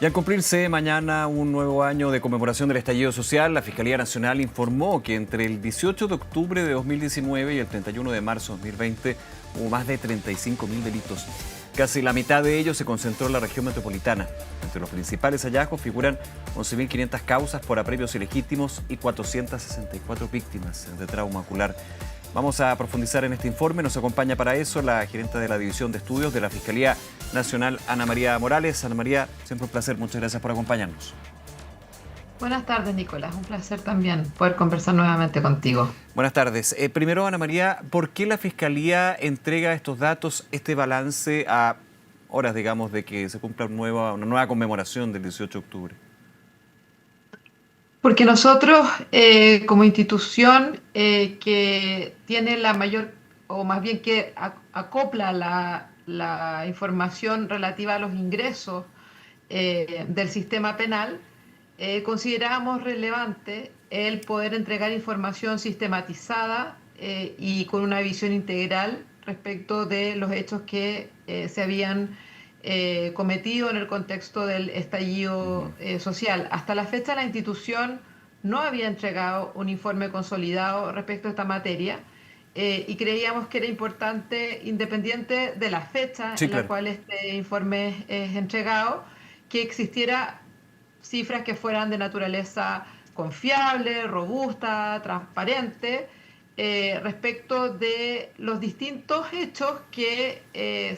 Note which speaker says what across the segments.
Speaker 1: Y al cumplirse mañana un nuevo año de conmemoración del estallido social, la Fiscalía Nacional informó que entre el 18 de octubre de 2019 y el 31 de marzo de 2020 hubo más de 35.000 delitos. Casi la mitad de ellos se concentró en la región metropolitana. Entre los principales hallazgos figuran 11.500 causas por apremios ilegítimos y 464 víctimas de trauma ocular. Vamos a profundizar en este informe. Nos acompaña para eso la gerente de la División de Estudios de la Fiscalía Nacional, Ana María Morales. Ana María, siempre un placer. Muchas gracias por acompañarnos.
Speaker 2: Buenas tardes, Nicolás. Un placer también poder conversar nuevamente contigo.
Speaker 1: Buenas tardes. Primero, Ana María, ¿por qué la Fiscalía entrega estos datos, este balance a horas, digamos, de que se cumpla una nueva conmemoración del 18 de octubre?
Speaker 2: Porque nosotros, como institución que tiene la mayor, o más bien que acopla la información relativa a los ingresos del sistema penal, consideramos relevante el poder entregar información sistematizada y con una visión integral respecto de los hechos que se habían cometido en el contexto del estallido social. Hasta la fecha, la institución no había entregado un informe consolidado respecto a esta materia. Y creíamos que era importante, independiente de la fecha
Speaker 1: Sí,
Speaker 2: en la
Speaker 1: claro.
Speaker 2: cual este informe es entregado, que existiera cifras que fueran de naturaleza confiable, robusta, transparente, respecto de los distintos hechos que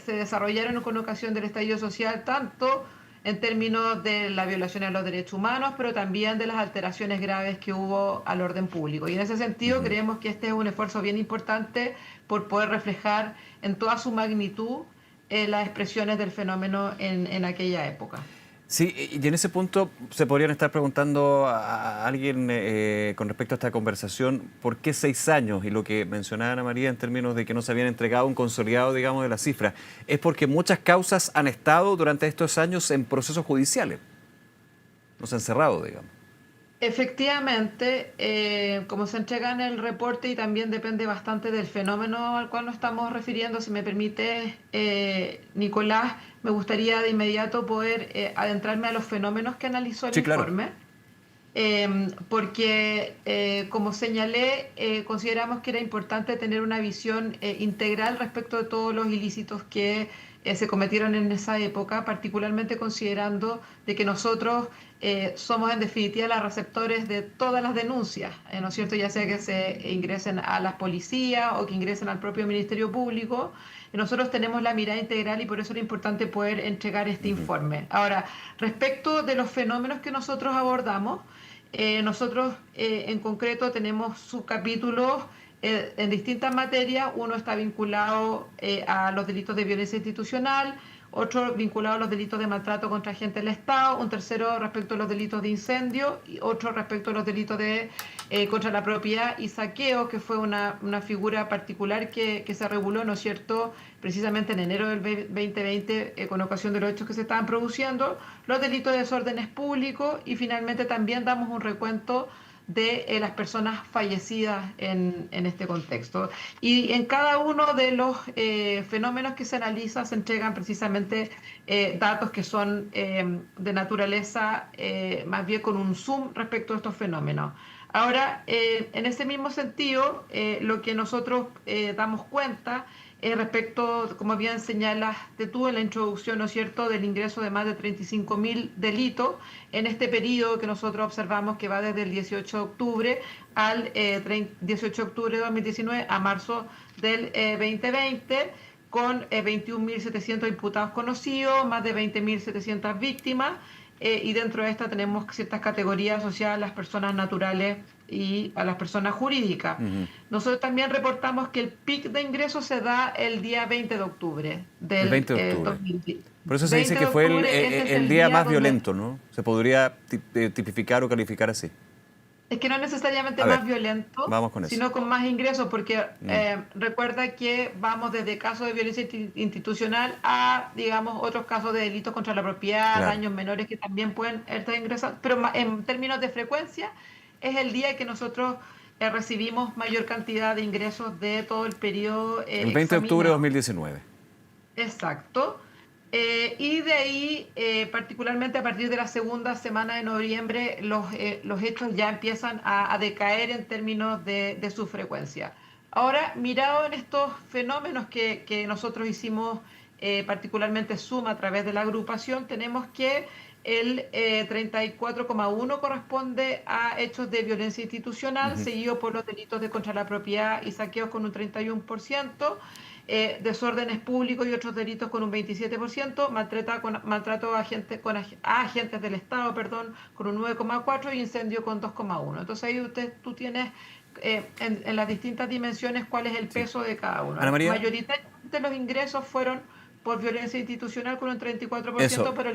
Speaker 2: se desarrollaron con ocasión del estallido social, tanto en términos de la violación a los derechos humanos, pero también de las alteraciones graves que hubo al orden público. Y en ese sentido creemos que este es un esfuerzo bien importante por poder reflejar en toda su magnitud las expresiones del fenómeno en aquella época.
Speaker 1: Sí, y en ese punto se podrían estar preguntando a alguien con respecto a esta conversación, ¿por qué 6 años? Y lo que mencionaba Ana María en términos de que no se habían entregado un consolidado, digamos, de las cifras. Es porque muchas causas han estado durante estos años en procesos judiciales, no se han cerrado, digamos.
Speaker 2: Efectivamente, como se entrega en el reporte y también depende bastante del fenómeno al cual nos estamos refiriendo, si me permite, Nicolás, me gustaría de inmediato poder adentrarme a los fenómenos que analizó el
Speaker 1: Sí, claro.
Speaker 2: informe, porque, como señalé, consideramos que era importante tener una visión integral respecto de todos los ilícitos que se cometieron en esa época, particularmente considerando de que nosotros somos en definitiva los receptores de todas las denuncias, ¿no es cierto? Ya sea que se ingresen a las policías o que ingresen al propio Ministerio Público. Nosotros tenemos la mirada integral y por eso era importante poder entregar este informe. Ahora, respecto de los fenómenos que nosotros abordamos, nosotros en concreto tenemos subcapítulos en distintas materias. Uno está vinculado a los delitos de violencia institucional, otro vinculado a los delitos de maltrato contra agentes del Estado, un tercero respecto a los delitos de incendio y otro respecto a los delitos de contra la propiedad y saqueo, que fue una figura particular que se reguló, ¿no es cierto?, precisamente en enero del 2020 con ocasión de los hechos que se estaban produciendo, los delitos de desórdenes públicos y finalmente también damos un recuento de las personas fallecidas en este contexto. Y en cada uno de los fenómenos que se analiza se entregan precisamente datos que son de naturaleza más bien con un zoom respecto a estos fenómenos. Ahora, en ese mismo sentido, lo que nosotros damos cuenta respecto, como bien señalaste tú en la introducción, ¿no es cierto?, del ingreso de más de 35.000 delitos en este periodo que nosotros observamos que va desde el 18 de octubre al 18 de octubre de 2019 a marzo del 2020, con 21.700 imputados conocidos, más de 20.700 víctimas, y dentro de esta tenemos ciertas categorías asociadas a las personas naturales y a las personas jurídicas. Nosotros también reportamos que el pic de ingresos se da el día 20 de octubre
Speaker 1: El
Speaker 2: del
Speaker 1: 20 de octubre.
Speaker 2: 2020.
Speaker 1: Por eso se dice
Speaker 2: 20 de
Speaker 1: que fue
Speaker 2: octubre, ese es
Speaker 1: el
Speaker 2: el
Speaker 1: día
Speaker 2: día
Speaker 1: más
Speaker 2: donde...
Speaker 1: violento, ¿no? Se podría tipificar o calificar así.
Speaker 2: Es que no es necesariamente
Speaker 1: A ver,
Speaker 2: más violento,
Speaker 1: vamos con eso.
Speaker 2: sino con más ingresos, porque
Speaker 1: Mm,
Speaker 2: recuerda que vamos desde casos de violencia institucional a, digamos, otros casos de delitos contra la propiedad,
Speaker 1: claro.
Speaker 2: daños menores que también pueden estar ingresados, pero en términos de frecuencia es el día que nosotros recibimos mayor cantidad de ingresos de todo el periodo
Speaker 1: El 20 de octubre de
Speaker 2: examinado.
Speaker 1: 2019.
Speaker 2: Exacto. Y de ahí, particularmente a partir de la segunda semana de noviembre, los hechos ya empiezan a decaer en términos de su frecuencia. Ahora, mirado en estos fenómenos que nosotros hicimos, particularmente suma a través de la agrupación, tenemos que el 34,1 corresponde a hechos de violencia institucional,
Speaker 1: Ujú.
Speaker 2: seguido por los delitos de contra la propiedad y saqueos con un 31%, desórdenes públicos y otros delitos con un 27%, maltrato a agentes del Estado, perdón, con un 9,4% y incendio con 2,1%. Entonces ahí tú tienes en las distintas dimensiones cuál es el
Speaker 1: Sí.
Speaker 2: peso de cada uno.
Speaker 1: Ana María,
Speaker 2: Mayoritariamente los ingresos fueron por violencia institucional con un 34%,
Speaker 1: eso,
Speaker 2: pero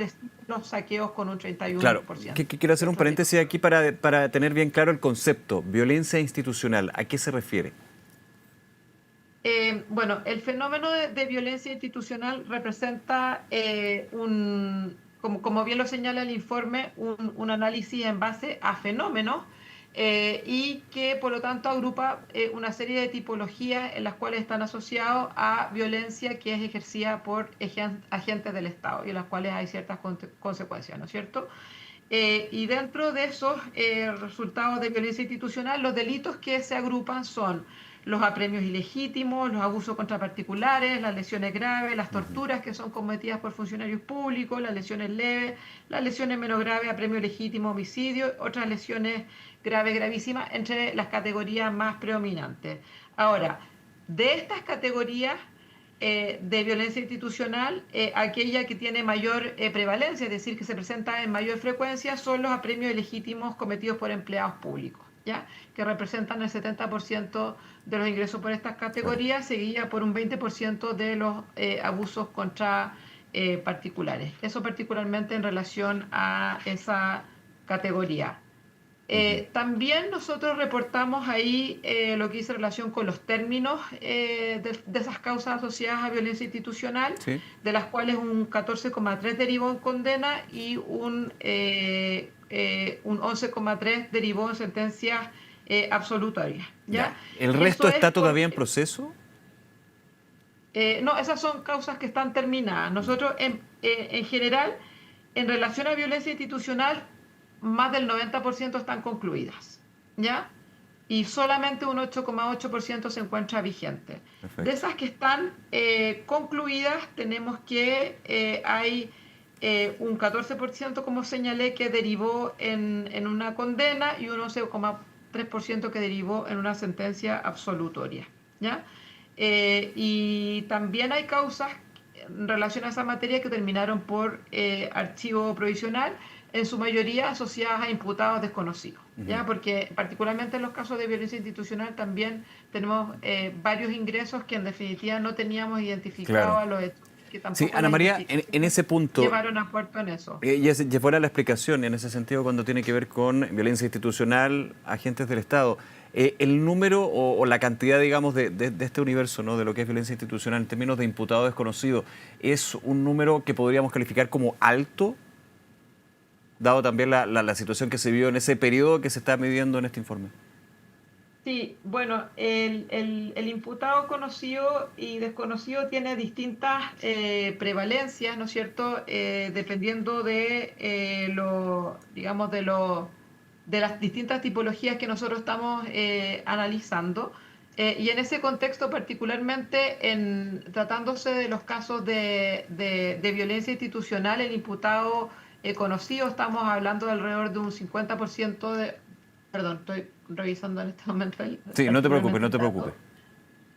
Speaker 2: los saqueos con un
Speaker 1: claro,
Speaker 2: 31%.
Speaker 1: quiero
Speaker 2: Y
Speaker 1: hacer un
Speaker 2: otros
Speaker 1: paréntesis
Speaker 2: delitos.
Speaker 1: aquí para tener bien claro el concepto. Violencia institucional, ¿a qué se refiere?
Speaker 2: Bueno, el fenómeno de violencia institucional representa como bien lo señala el informe, un análisis en base a fenómenos y que por lo tanto agrupa una serie de tipologías en las cuales están asociados a violencia que es ejercida por agentes del Estado y en las cuales hay ciertas consecuencias, ¿no es cierto? Y dentro de esos resultados de violencia institucional, los delitos que se agrupan son los apremios ilegítimos, los abusos contra particulares, las lesiones graves, las
Speaker 1: Ujú.
Speaker 2: torturas que son cometidas por funcionarios públicos, las lesiones leves, las lesiones menos graves, apremio legítimo, homicidio, otras lesiones graves, gravísimas, entre las categorías más predominantes. Ahora, de estas categorías, de violencia institucional, aquella que tiene mayor prevalencia, es decir, que se presenta en mayor frecuencia, son los apremios ilegítimos cometidos por empleados públicos, ¿ya? Que representan el 70% de los ingresos por estas
Speaker 1: Claro.
Speaker 2: categorías, seguida por un 20% de los abusos contra particulares. Eso particularmente en relación a esa categoría.
Speaker 1: Ujú.
Speaker 2: También nosotros reportamos ahí lo que hice relación con los términos de esas causas asociadas a violencia institucional,
Speaker 1: Sí.
Speaker 2: de las cuales un 14,3 derivó en condena y un 11,3 derivó en sentencias absolutorias,
Speaker 1: Ya.
Speaker 2: ¿ya?
Speaker 1: ¿El
Speaker 2: Y
Speaker 1: resto
Speaker 2: eso es
Speaker 1: está
Speaker 2: por...
Speaker 1: todavía en proceso?
Speaker 2: no, esas son causas que están terminadas. Nosotros en general, en relación a violencia institucional, más del 90% están concluidas, ¿ya? Y solamente un 8,8% se encuentra vigente. De
Speaker 1: Perfecto.
Speaker 2: esas que están concluidas, tenemos que hay un 14%, como señalé, que derivó en una condena y un 11,3% que derivó en una sentencia absolutoria, ¿ya? Y también hay causas en relación a esa materia que terminaron por archivo provisional, en su mayoría asociadas a imputados desconocidos,
Speaker 1: Ujú.
Speaker 2: ¿ya? Porque particularmente en los casos de violencia institucional también tenemos varios ingresos que en definitiva no teníamos identificados
Speaker 1: Claro.
Speaker 2: a los hechos, que
Speaker 1: Sí,
Speaker 2: tampoco
Speaker 1: Ana
Speaker 2: las
Speaker 1: María, en
Speaker 2: investigaciones
Speaker 1: ese punto,
Speaker 2: llevaron a puerto en eso.
Speaker 1: ya fuera la explicación, en ese sentido, cuando tiene que ver con violencia institucional, agentes del Estado, el número o la cantidad, digamos, de este universo, ¿no? De lo que es violencia institucional en términos de imputados desconocidos, ¿es un número que podríamos calificar como alto, dado también la situación que se vio en ese periodo que se está midiendo en este informe?
Speaker 2: Sí, bueno, el imputado conocido y desconocido tiene distintas prevalencias, ¿no es cierto? Dependiendo de digamos, de las distintas tipologías que nosotros estamos analizando. Y en ese contexto, particularmente tratándose de los casos de violencia institucional, el imputado conocido, estamos hablando de alrededor de un 50% de... Perdón, estoy revisando en este momento
Speaker 1: Sí, no te preocupes,
Speaker 2: particularmente
Speaker 1: no
Speaker 2: el
Speaker 1: te preocupes.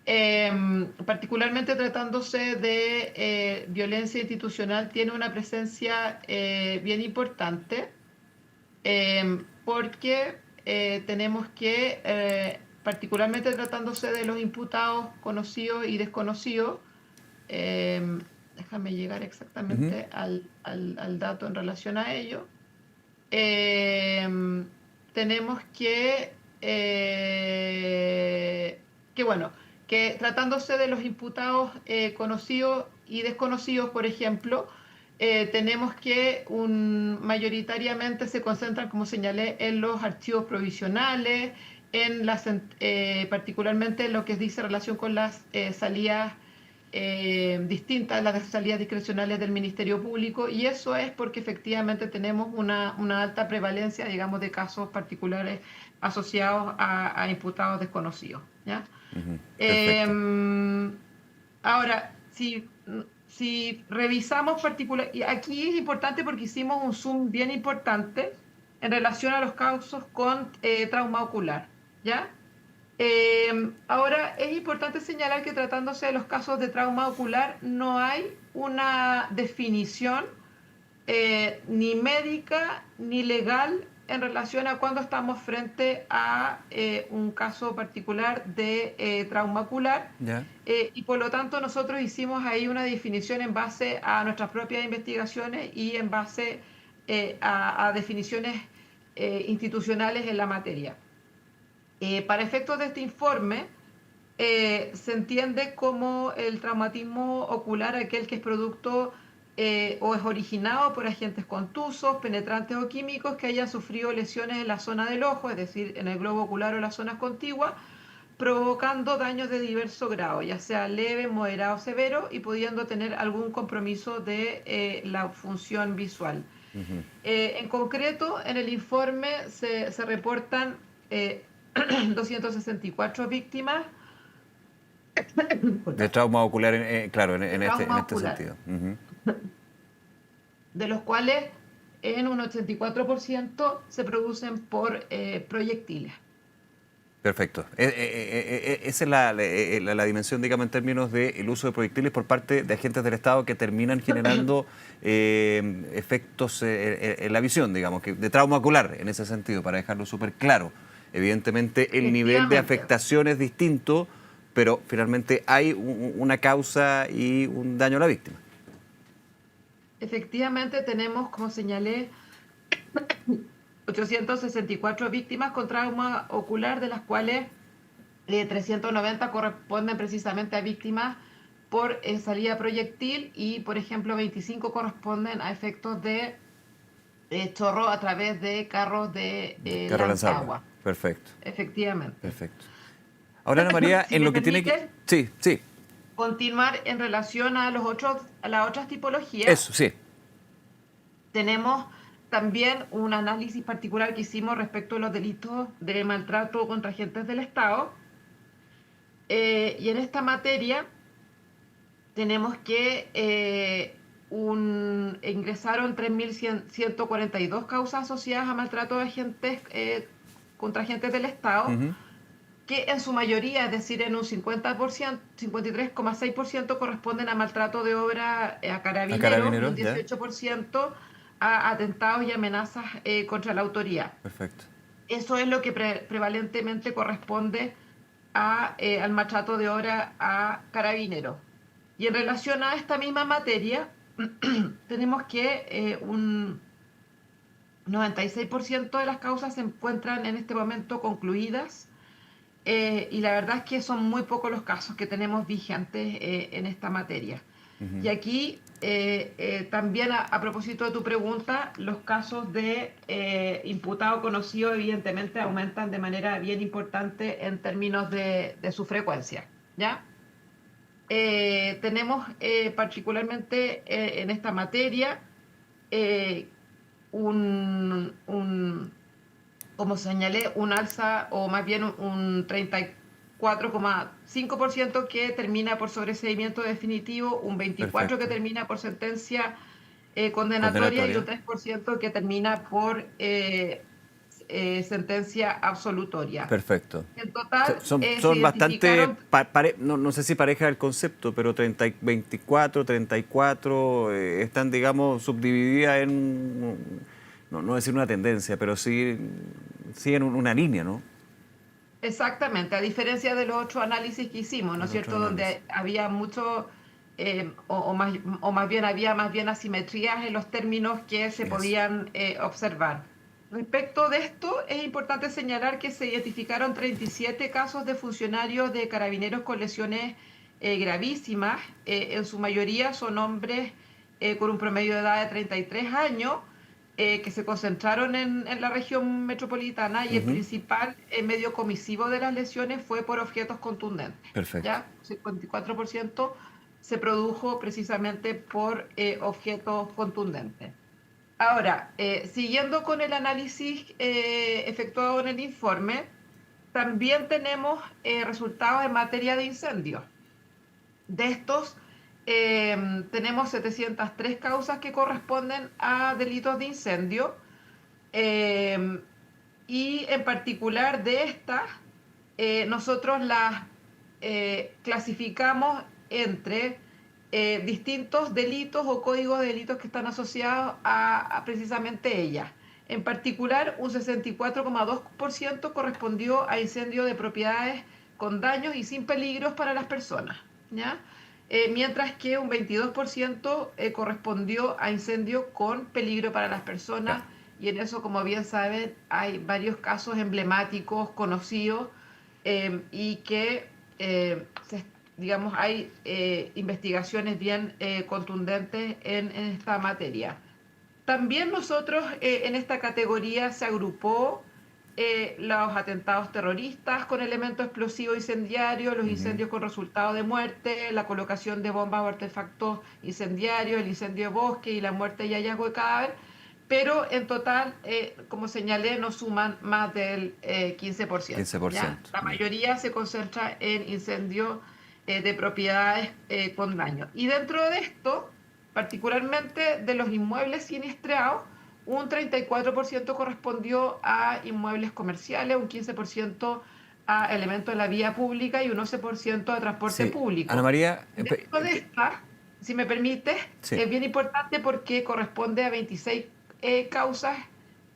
Speaker 2: dato. Particularmente tratándose de violencia institucional, tiene una presencia bien importante porque tenemos que, particularmente tratándose de los imputados conocidos y desconocidos, déjame llegar
Speaker 1: Ujú.
Speaker 2: exactamente al dato en relación a ello. em, Tenemos que bueno, que tratándose de los imputados conocidos y desconocidos, por ejemplo, tenemos que mayoritariamente se concentran, como señalé, en los archivos provisionales, particularmente en lo que dice relación con las salidas distintas a las salidas discrecionales del Ministerio Público, y eso es porque efectivamente tenemos una alta prevalencia, digamos, de casos particulares asociados a imputados desconocidos, ¿ya?
Speaker 1: Ujú. Perfecto.
Speaker 2: Em, Ahora, si revisamos particular, y aquí es importante porque hicimos un zoom bien importante en relación a los casos con trauma ocular, ¿ya? Ahora, es importante señalar que tratándose de los casos de trauma ocular, no hay una definición ni médica ni legal en relación a cuando estamos frente a un caso particular de trauma ocular.
Speaker 1: ¿Ya?
Speaker 2: Y por lo tanto nosotros hicimos ahí una definición en base a nuestras propias investigaciones y en base a definiciones institucionales en la materia. Para efectos de este informe, se entiende como el traumatismo ocular aquel que es producto o es originado por agentes contusos, penetrantes o químicos que hayan sufrido lesiones en la zona del ojo, es decir, en el globo ocular o las zonas contiguas, provocando daños de diverso grado, ya sea leve, moderado o severo, y pudiendo tener algún compromiso de la función visual.
Speaker 1: Ujú.
Speaker 2: En concreto, en el informe se reportan 264 víctimas
Speaker 1: De
Speaker 2: disculpa,
Speaker 1: trauma ocular, claro,
Speaker 2: de
Speaker 1: en
Speaker 2: trauma
Speaker 1: este
Speaker 2: ocular,
Speaker 1: sentido. Ujú.
Speaker 2: de los cuales en un 84% se producen por proyectiles.
Speaker 1: Perfecto. Esa es la dimensión, digamos, en términos del uso de proyectiles por parte de agentes del Estado que terminan generando efectos en la visión, digamos, que de trauma ocular, en ese sentido, para dejarlo súper claro. Evidentemente, el nivel de
Speaker 2: Efectivamente,
Speaker 1: afectación es distinto, pero finalmente hay una causa y un daño a la víctima.
Speaker 2: efectivamente tenemos, como señalé, 864 víctimas con trauma ocular, de las cuales 390 corresponden precisamente a víctimas por salida proyectil y, por ejemplo, 25 corresponden a efectos de chorro a través de carros de
Speaker 1: Carro lanzable.
Speaker 2: lanzagua.
Speaker 1: Perfecto,
Speaker 2: Efectivamente.
Speaker 1: perfecto. Ahora, Ana María,
Speaker 2: Si
Speaker 1: en
Speaker 2: me
Speaker 1: lo que tiene que...
Speaker 2: permites
Speaker 1: Sí, sí,
Speaker 2: continuar en relación a las otras tipologías,
Speaker 1: eso, sí.
Speaker 2: tenemos también un análisis particular que hicimos respecto a los delitos de maltrato contra agentes del Estado. Y en esta materia tenemos que ingresaron 3.142 causas asociadas a maltrato de agentes contra agentes del Estado,
Speaker 1: Ujú.
Speaker 2: que en su mayoría, es decir, en un 50%, 53,6% corresponden a maltrato de obra a
Speaker 1: A
Speaker 2: carabineros y un
Speaker 1: carabineros, ya.
Speaker 2: 18% a atentados y amenazas contra la autoridad.
Speaker 1: Perfecto.
Speaker 2: Eso es lo que prevalentemente corresponde al maltrato de obra a carabineros. Y en relación a esta misma materia, tenemos que un 96% de las causas se encuentran en este momento concluidas, y la verdad es que son muy pocos los casos que tenemos vigentes en esta materia. Y
Speaker 1: Ujú.
Speaker 2: aquí, también a propósito de tu pregunta, los casos de imputado conocido evidentemente aumentan de manera bien importante en términos de su frecuencia, ¿ya? Tenemos particularmente en esta materia eh, un, como señalé, un alza o más bien un 34,5% que termina por sobreseimiento definitivo, un 24% que
Speaker 1: Perfecto.
Speaker 2: termina por sentencia condenatoria y un
Speaker 1: Condenatoria.
Speaker 2: 3% que termina por sentencia absolutoria.
Speaker 1: Perfecto.
Speaker 2: En total, se
Speaker 1: Son bastante,
Speaker 2: identificaron.
Speaker 1: no sé si pareja el concepto, pero 24, 34 están, digamos, subdivididas en, no decir una tendencia, pero sí, sí en una línea, ¿no?
Speaker 2: Exactamente, a diferencia de los otros análisis que hicimos, ¿no es
Speaker 1: El otro
Speaker 2: cierto?
Speaker 1: análisis.
Speaker 2: Donde había mucho, o más bien había más bien asimetrías en los términos que se
Speaker 1: Eso.
Speaker 2: podían observar. Respecto de esto, es importante señalar que se identificaron 37 casos de funcionarios de carabineros con lesiones gravísimas. En su mayoría son hombres con un promedio de edad de 33 años, que se concentraron en la región metropolitana, y el
Speaker 1: Ujú.
Speaker 2: principal medio comisivo de las lesiones fue por objetos contundentes,
Speaker 1: Perfecto.
Speaker 2: ¿ya? 54% se produjo precisamente por objetos contundentes. Ahora, siguiendo con el análisis efectuado en el informe, también tenemos resultados en materia de incendios. De estos, tenemos 703 causas que corresponden a delitos de incendio, eh, y en particular de estas, nosotros las clasificamos entre distintos delitos o códigos de delitos que están asociados a precisamente ellas. En particular, un 64,2% correspondió a incendio de propiedades con daños y sin peligros para las personas, ¿ya? Mientras que un 22% correspondió a incendio con peligro para las personas, y en eso, como bien saben, hay varios casos emblemáticos, conocidos, y que, digamos, hay investigaciones bien contundentes en esta materia. También nosotros en esta categoría se agrupó los atentados terroristas con elementos explosivos incendiarios, los incendios con resultado de muerte, la colocación de bombas o artefactos incendiarios, el incendio de bosque y la muerte y hallazgo de cadáver, pero en total, como señalé, no suman más del 15%.
Speaker 1: 15%.
Speaker 2: ¿Ya? La mayoría se concentra en incendios de propiedades con daño. Y dentro de esto, particularmente de los inmuebles siniestrados, un 34% correspondió a inmuebles comerciales, un 15% a elementos de la vía pública y un 11% a transporte público.
Speaker 1: Ana María,
Speaker 2: Dentro de esta, si me permite, es bien importante porque corresponde a 26 causas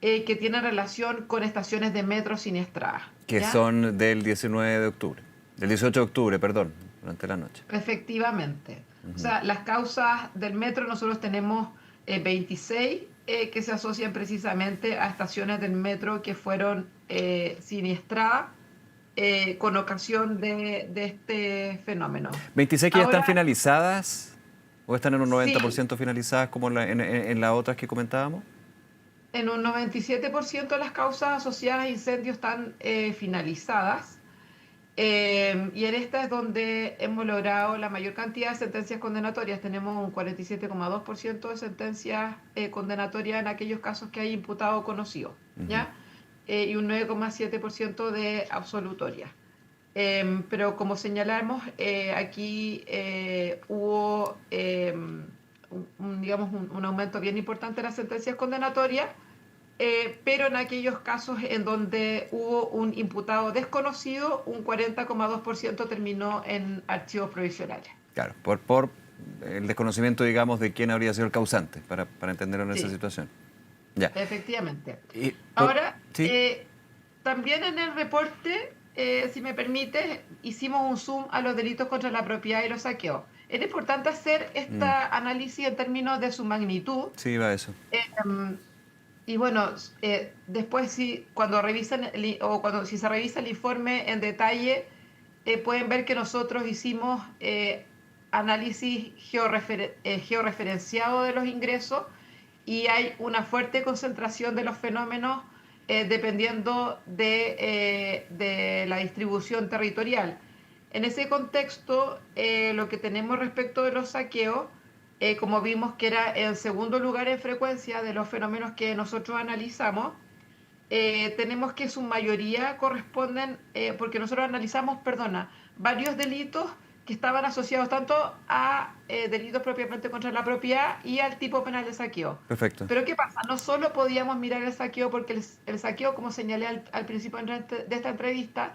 Speaker 2: que tienen relación con estaciones de metro siniestradas.
Speaker 1: Que
Speaker 2: ¿ya?
Speaker 1: son del 19 de octubre, del 18 de octubre, perdón, durante la noche.
Speaker 2: Efectivamente. O sea, las causas del metro nosotros tenemos 26 que se asocian precisamente a estaciones del metro que fueron siniestradas con ocasión de este fenómeno.
Speaker 1: ¿26 que ya están finalizadas o están en un 90%
Speaker 2: sí,
Speaker 1: finalizadas como en las otras que comentábamos?
Speaker 2: En un 97% de las causas asociadas a incendios están finalizadas. Y en esta es donde hemos logrado la mayor cantidad de sentencias condenatorias. Tenemos un 47,2% de sentencias condenatorias en aquellos casos que hay imputado conocido, ¿ya? Y un 9,7% de absolutorias. Pero como señalamos, aquí hubo digamos, un aumento bien importante de las sentencias condenatorias, pero en aquellos casos en donde hubo un imputado desconocido, un 40,2% terminó en archivos provisionales.
Speaker 1: Claro, por el desconocimiento, digamos, de quién habría sido el causante, para entenderlo en esa situación. Ya.
Speaker 2: Efectivamente.
Speaker 1: Y
Speaker 2: Ahora, también en el reporte, si me permite, hicimos un zoom a los delitos contra la propiedad y los saqueos. Es importante hacer este análisis en términos de su magnitud.
Speaker 1: Sí, va eso.
Speaker 2: Y bueno, después cuando revisan si se revisa el informe en detalle, pueden ver que nosotros hicimos análisis georreferenciado de los ingresos y hay una fuerte concentración de los fenómenos dependiendo de la distribución territorial. En ese contexto, lo que tenemos respecto de los saqueos, como vimos que era en segundo lugar en frecuencia de los fenómenos que nosotros analizamos, tenemos que su mayoría corresponden, porque nosotros analizamos, varios delitos que estaban asociados tanto a delitos propiamente contra la propiedad y al tipo penal de saqueo.
Speaker 1: Perfecto.
Speaker 2: Pero ¿qué pasa? No solo podíamos mirar el saqueo, porque el saqueo, como señalé al principio de esta entrevista,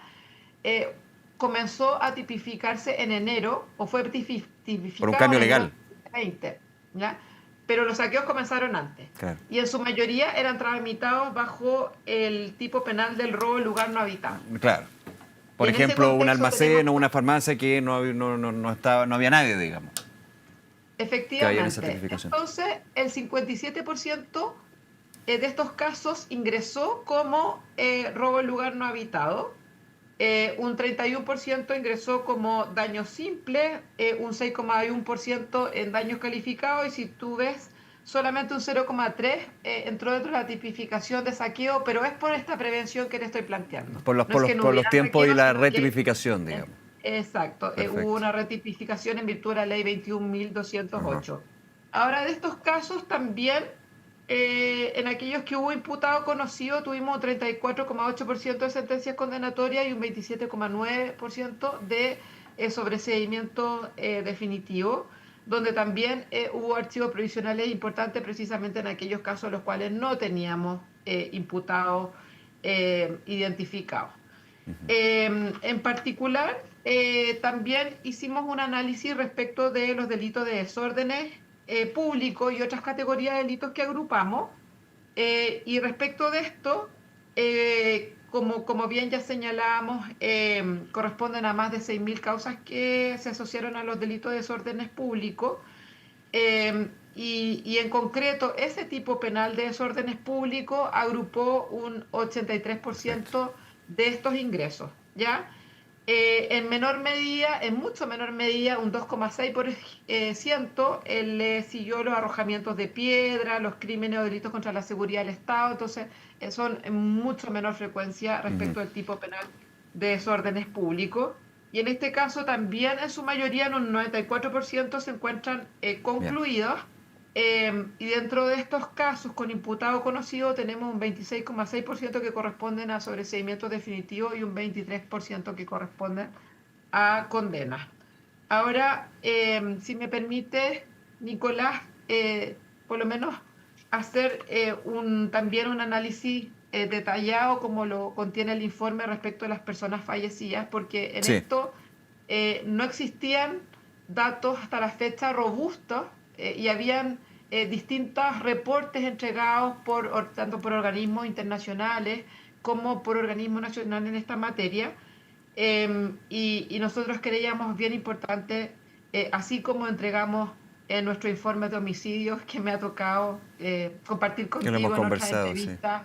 Speaker 2: comenzó a tipificarse en enero, o fue tipificado
Speaker 1: por un cambio legal.
Speaker 2: 20, ¿ya? Pero los saqueos comenzaron antes.
Speaker 1: Claro.
Speaker 2: Y en su mayoría eran tramitados bajo el tipo penal del robo en lugar no habitado.
Speaker 1: Claro. Por ejemplo, un almacén o una farmacia que no había nadie, digamos.
Speaker 2: Efectivamente. Entonces, el 57% de estos casos ingresó como robo en lugar no habitado. Un 31% ingresó como daños simples, un 6,1% en daños calificados, y si tú ves, solamente un 0,3% entró dentro de la tipificación de saqueo, pero es por esta prevención que le estoy planteando.
Speaker 1: Por los tiempos y la retipificación, digamos.
Speaker 2: exacto, hubo
Speaker 1: Perfecto.
Speaker 2: una ratificación en virtud de la ley
Speaker 1: Ajá.
Speaker 2: 21.208. Ahora, de estos casos también, en aquellos que hubo imputado conocido, tuvimos un 34,8% de sentencias condenatorias y un 27,9% de sobreseimiento definitivo, donde también hubo archivos provisionales importantes precisamente en aquellos casos en los cuales no teníamos imputados identificados. En particular, también hicimos un análisis respecto de los delitos de desórdenes públicos y otras categorías de delitos que agrupamos. Y respecto de esto, como bien ya señalábamos, corresponden a más de 6.000 causas que se asociaron a los delitos de desórdenes públicos. Y en concreto, ese tipo penal de desórdenes públicos agrupó un
Speaker 1: Perfecto.
Speaker 2: 83% de estos ingresos, ¿ya? En menor medida, en mucho menor medida, un 2,6%, le siguió los arrojamientos de piedra, los crímenes o delitos contra la seguridad del Estado, entonces son en mucho menor frecuencia
Speaker 1: Ujú.
Speaker 2: respecto al tipo penal de desórdenes públicos. Y en este caso también en su mayoría, en un 94% se encuentran
Speaker 1: Bien.
Speaker 2: concluidos. Y dentro de estos casos con imputado conocido tenemos un 26,6% que corresponden a sobreseimientos definitivos y un 23% que corresponden a condenas. Ahora, si me permite, Nicolás, por lo menos hacer también un análisis detallado como lo contiene el informe respecto a las personas fallecidas, porque en
Speaker 1: Sí.
Speaker 2: esto no existían datos hasta la fecha robustos y habían distintos reportes entregados tanto por organismos internacionales como por organismos nacionales en esta materia. Y nosotros creíamos bien importante, así como entregamos en nuestro informe de homicidios que me ha tocado compartir
Speaker 1: Que lo hemos
Speaker 2: contigo en otras
Speaker 1: conversado, sí.
Speaker 2: entrevistas,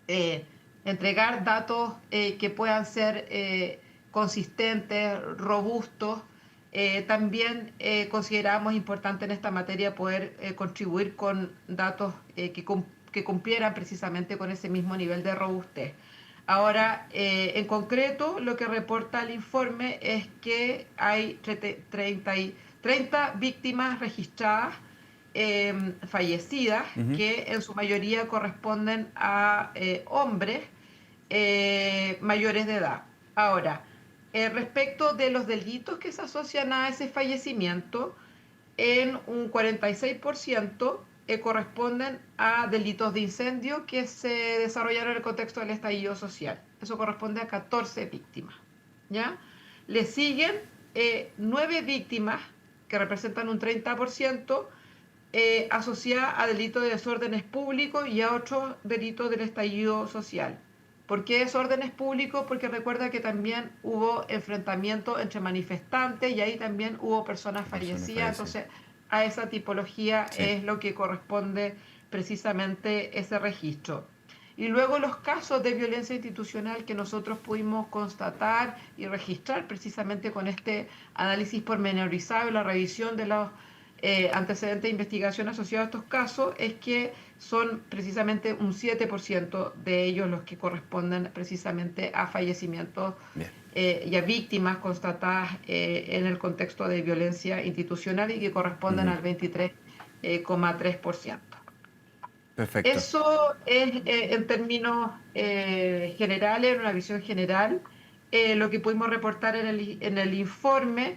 Speaker 2: eh, entregar datos que puedan ser consistentes, robustos. También consideramos importante en esta materia poder contribuir con datos que cumplieran precisamente con ese mismo nivel de robustez. Ahora, en concreto, lo que reporta el informe es que hay 30 víctimas registradas fallecidas,
Speaker 1: Ujú.
Speaker 2: que en su mayoría corresponden a hombres mayores de edad. Ahora, respecto de los delitos que se asocian a ese fallecimiento, en un 46% corresponden a delitos de incendio que se desarrollaron en el contexto del estallido social. Eso corresponde a 14 víctimas, ¿ya? Le siguen 9 víctimas que representan un 30% asociada a delitos de desórdenes públicos y a otros delitos del estallido social. ¿Por qué desórdenes públicos? Porque recuerda que también hubo enfrentamientos entre manifestantes y ahí también hubo personas
Speaker 1: Personas
Speaker 2: fallecidas.
Speaker 1: fallecidas.
Speaker 2: Entonces, a esa tipología
Speaker 1: Sí.
Speaker 2: es lo que corresponde precisamente ese registro. Y luego los casos de violencia institucional que nosotros pudimos constatar y registrar precisamente con este análisis pormenorizado y la revisión de los antecedentes de investigación asociados a estos casos es que son precisamente un 7% de ellos los que corresponden precisamente a fallecimientos
Speaker 1: Bien.
Speaker 2: y a víctimas constatadas en el contexto de violencia institucional y que corresponden
Speaker 1: Ujú.
Speaker 2: al 23,3%.
Speaker 1: Perfecto.
Speaker 2: Eso es en términos generales, en una visión general, lo que pudimos reportar en el informe,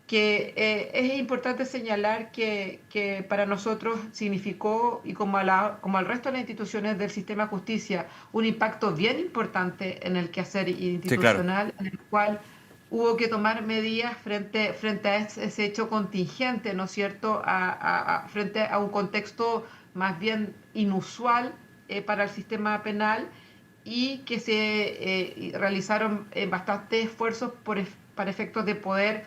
Speaker 2: que es importante señalar que para nosotros significó, y como al resto de las instituciones del sistema de justicia, un impacto bien importante en el quehacer
Speaker 1: Sí, claro.
Speaker 2: institucional, en el cual hubo que tomar medidas frente a ese hecho contingente, ¿no es cierto?, frente a un contexto más bien inusual para el sistema penal y que se realizaron bastantes esfuerzos para efectos de poder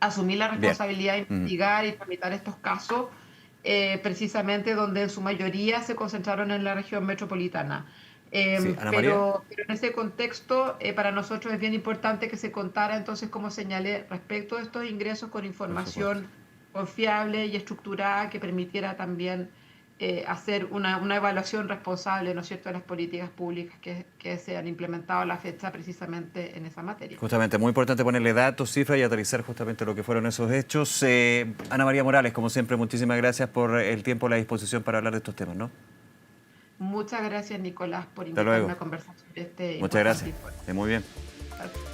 Speaker 2: asumir la
Speaker 1: Bien.
Speaker 2: responsabilidad de
Speaker 1: Ujú.
Speaker 2: investigar y tramitar estos casos, precisamente donde en su mayoría se concentraron en la región metropolitana.
Speaker 1: Sí. Ana María.
Speaker 2: Pero en ese contexto, para nosotros es bien importante que se contara, entonces, como señalé, respecto a estos ingresos con
Speaker 1: Por supuesto.
Speaker 2: información confiable y estructurada que permitiera también hacer una evaluación responsable, ¿no es cierto?, de las políticas públicas que se han implementado a la fecha precisamente en esa materia.
Speaker 1: Justamente, muy importante ponerle datos, cifras y aterrizar justamente lo que fueron esos hechos. Ana María Morales, como siempre, muchísimas gracias por el tiempo y la disposición para hablar de estos temas, ¿no?
Speaker 2: Muchas gracias, Nicolás, por
Speaker 1: Hasta luego.
Speaker 2: invitarme a conversar sobre este
Speaker 1: Muchas
Speaker 2: importante
Speaker 1: gracias.
Speaker 2: informe.
Speaker 1: Muy bien.
Speaker 2: Gracias.